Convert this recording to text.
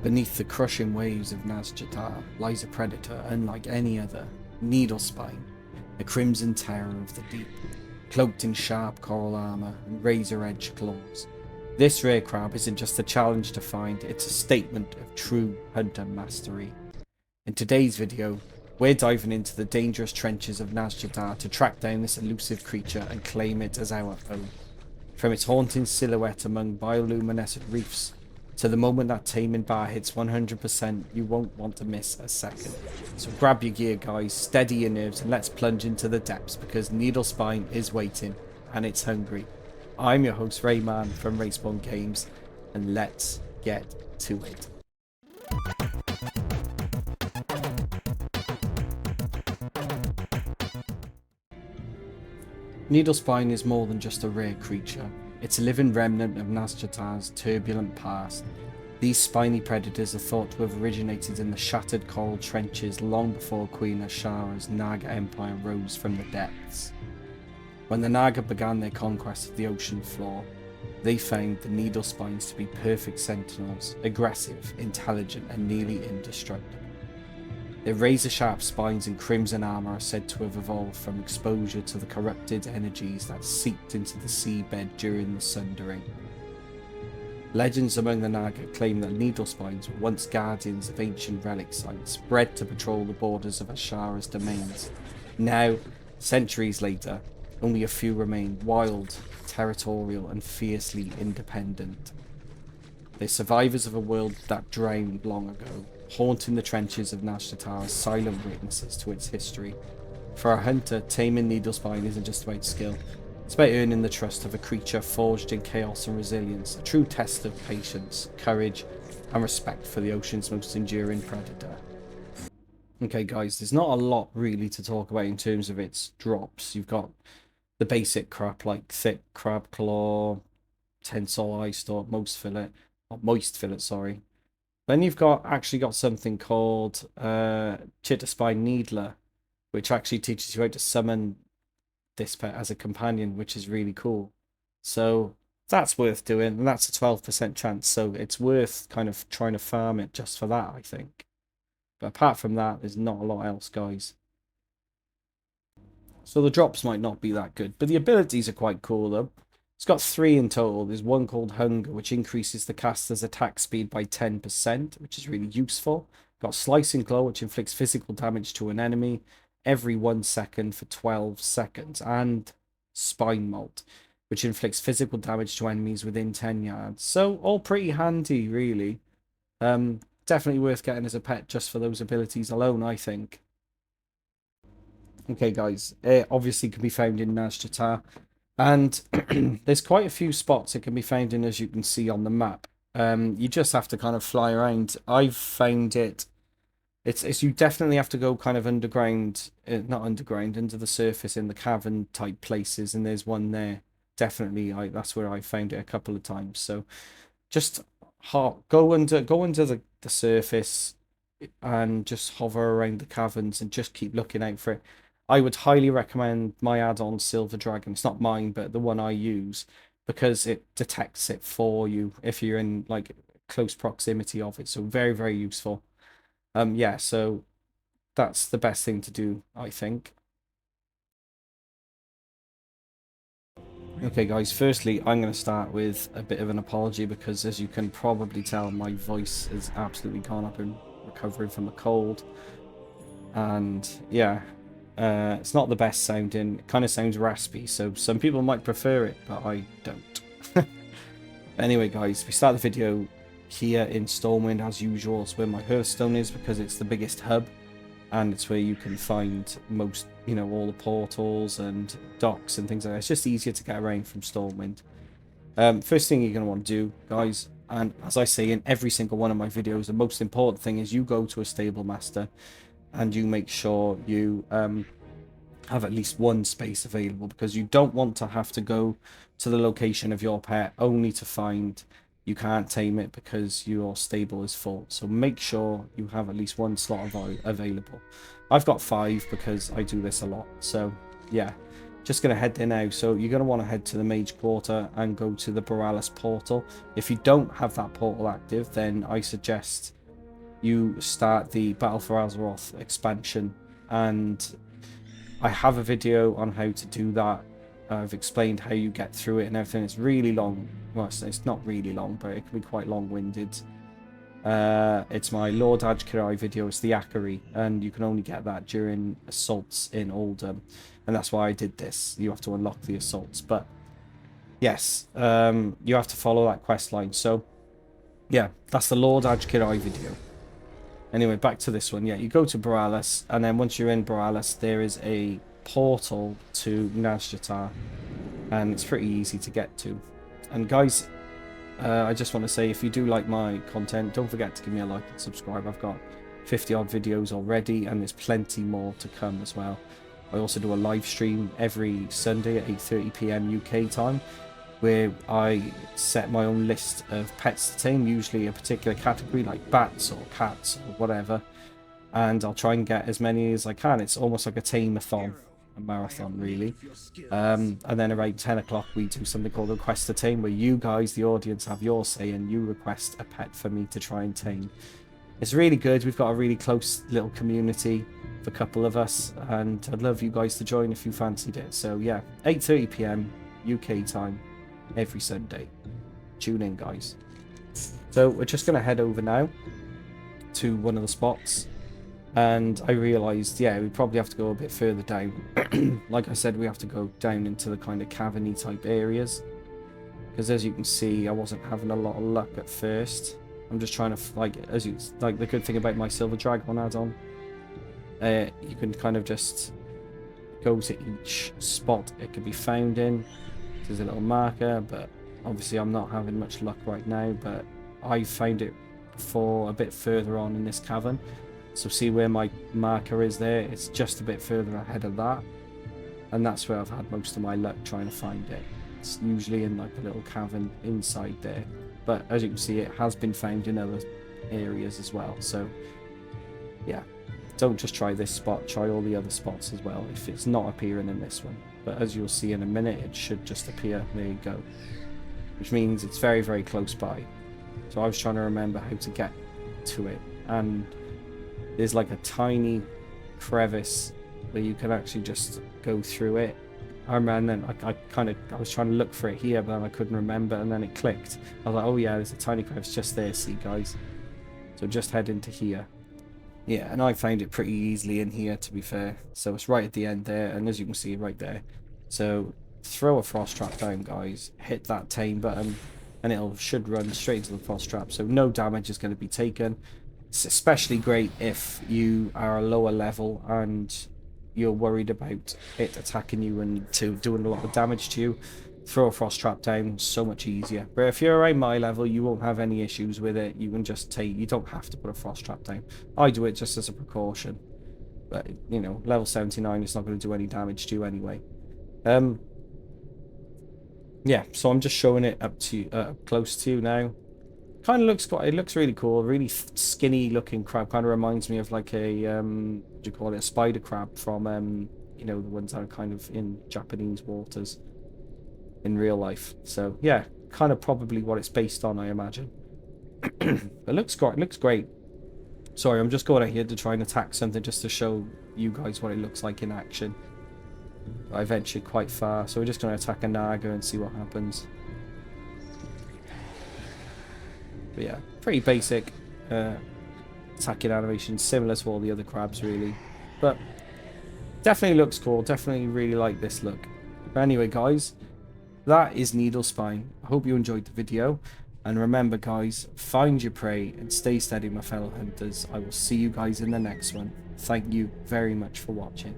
Beneath the crushing waves of Nazjatar lies a predator unlike any other, Needlespine, the crimson terror of the deep, cloaked in sharp coral armour and razor-edged claws. This rare crab isn't just a challenge to find, it's a statement of true hunter mastery. In today's video, we're diving into the dangerous trenches of Nazjatar to track down this elusive creature and claim it as our own. From its haunting silhouette among bioluminescent reefs, to the moment that taming bar hits 100%, you won't want to miss a second. So grab your gear guys, steady your nerves, and let's plunge into the depths because Needlespine is waiting, and it's hungry. I'm your host Rayman from Respawn Games, and let's get to it. Needlespine is more than just a rare creature. It's a living remnant of Nazjatar's turbulent past. These spiny predators are thought to have originated in the shattered coral trenches long before Queen Azshara's Naga empire rose from the depths. When the Naga began their conquest of the ocean floor, they found the Needlespines to be perfect sentinels, aggressive, intelligent, and nearly indestructible. Their razor-sharp spines and crimson armour are said to have evolved from exposure to the corrupted energies that seeped into the seabed during the Sundering. Legends among the Naga claim that Needlespines were once guardians of ancient relic sites, bred to patrol the borders of Azshara's domains. Now, centuries later, only a few remain, wild, territorial, and fiercely independent. They're survivors of a world that drowned long ago, haunting the trenches of Nazjatar as silent witnesses to its history. For a hunter, taming Needlespine isn't just about skill, it's about earning the trust of a creature forged in chaos and resilience, a true test of patience, courage, and respect for the ocean's most enduring predator. Okay guys, there's not a lot really to talk about in terms of its drops. You've got the basic crap like thick crab claw, tensile eye stalk, moist fillet, sorry. Then you've actually got something called Chitterspine Needler, which actually teaches you how to summon this pet as a companion, which is really cool. So that's worth doing, and that's a 12% chance, so it's worth kind of trying to farm it just for that, I think. But apart from that, there's not a lot else, guys. So the drops might not be that good, but the abilities are quite cool though. It's got 3 in total. There's one called Hunger, which increases the caster's attack speed by 10%, which is really useful. Got Slicing Claw, which inflicts physical damage to an enemy every 1 second for 12 seconds. And Spine Molt, which inflicts physical damage to enemies within 10 yards. So all pretty handy, really. Definitely worth getting as a pet just for those abilities alone, I think. Okay, guys. It obviously can be found in Nazjatar. And there's quite a few spots it can be found in, as you can see on the map. You just have to kind of fly around. I've found it. It's you definitely have to go kind of underground, not underground, under the surface in the cavern type places. And there's one there. Definitely, that's where I found it a couple of times. So just go under the surface and just hover around the caverns and just keep looking out for it. I would highly recommend my add-on Silver Dragon. It's not mine, but the one I use, because it detects it for you if you're in like close proximity of it. So very, very useful. Yeah, so that's the best thing to do, I think. Okay, guys, firstly, I'm going to start with a bit of an apology because, as you can probably tell, my voice has absolutely gone up in recovering from a cold. And yeah, it's not the best sounding. It kind of sounds raspy, so some people might prefer it, but I don't. Anyway, guys, we start the video here in Stormwind as usual. It's where my Hearthstone is because it's the biggest hub, and it's where you can find most, all the portals and docks and things like that. It's just easier to get around from Stormwind. First thing you're going to want to do, guys, and as I say in every single one of my videos, the most important thing is you go to a stable master and you make sure you have at least one space available, because you don't want to have to go to the location of your pet only to find you can't tame it because your stable is full. So make sure you have at least one slot available. I've got 5 because I do this a lot. So yeah, Just going to head there now. So you're going to want to head to the Mage Quarter and go to the perilous portal. If you don't have that portal active, then I suggest you start the Battle for Azeroth expansion, and I have a video on how to do that. I've explained how you get through it and everything. It's really long. Well, it's not really long, but it can be quite long-winded. It's my Lord Nazjatar video. It's the Akari, and you can only get that during assaults in Oldham, and that's why I did this. You have to unlock the assaults, but yes, you have to follow that quest line. So yeah, that's the Lord Nazjatar video. Anyway, back to this one. Yeah, you go to Perilous, and then once you're in Perilous, there is a portal to Nazjatar, and it's pretty easy to get to. And guys, I just want to say, if you do like my content, don't forget to give me a like and subscribe. I've got 50 odd videos already, and there's plenty more to come as well. I also do a live stream every Sunday at 8:30 PM UK time, where I set my own list of pets to tame, usually a particular category like bats or cats or whatever, and I'll try and get as many as I can. It's almost like a tame-a-thon, a marathon really. And then around 10 o'clock we do something called Request to Tame, where you guys, the audience, have your say and you request a pet for me to try and tame. It's really good. We've got a really close little community, a couple of us, and I'd love you guys to join if you fancied it. So yeah, 8:30 PM UK time every Sunday. Tune in, guys. So we're just going to head over now to one of the spots, and I realised, yeah, we probably have to go a bit further down. Like I said, we have to go down into the kind of caverny type areas, because as you can see, I wasn't having a lot of luck at first. I'm just trying to, like the good thing about my Silver Dragon add-on, you can kind of just go to each spot it can be found in. There's a little marker, but obviously I'm not having much luck right now, but I found it for a bit further on in this cavern. So see where my marker is there? It's just a bit further ahead of that, and that's where I've had most of my luck trying to find it. It's usually in like a little cavern inside there, but as you can see, it has been found in other areas as well. So yeah, don't just try this spot, try all the other spots as well if it's not appearing in this one. But as you'll see in a minute, it should just appear. There you go, which means it's very, very close by. So I was trying to remember how to get to it, and there's like a tiny crevice where you can actually just go through it. I remember, and then I was trying to look for it here, but then I couldn't remember, and then it clicked. I was like, oh yeah, there's a tiny crevice just there, see guys? So just head into here. Yeah, and I found it pretty easily in here, to be fair. So it's right at the end there, and as you can see right there. So throw a frost trap down, guys. Hit that tame button, and it should run straight into the frost trap. So no damage is going to be taken. It's especially great if you are a lower level and you're worried about it attacking you and doing a lot of damage to you. Throw a frost trap down, so much easier. But if you're around my level, you won't have any issues with it. You can just you don't have to put a frost trap down. I do it just as a precaution, but you know, level 79, it's not going to do any damage to you anyway. Yeah, so I'm just showing it up close to you now. Kind of looks really cool. Really skinny looking crab. Kind of reminds me of like a what do you call it, a spider crab from you know, the ones that are kind of in Japanese waters in real life. So yeah, kind of probably what it's based on, I imagine. It looks great. It looks great. Sorry, I'm just going out here to try and attack something just to show you guys what it looks like in action. I ventured quite far, so we're just going to attack a naga and see what happens. But yeah, pretty basic attacking animation, similar to all the other crabs really, but definitely looks cool. Definitely really like this look. But anyway guys, that is Needlespine. I hope you enjoyed the video, and remember guys, find your prey and stay steady my fellow hunters. I will see you guys in the next one. Thank you very much for watching.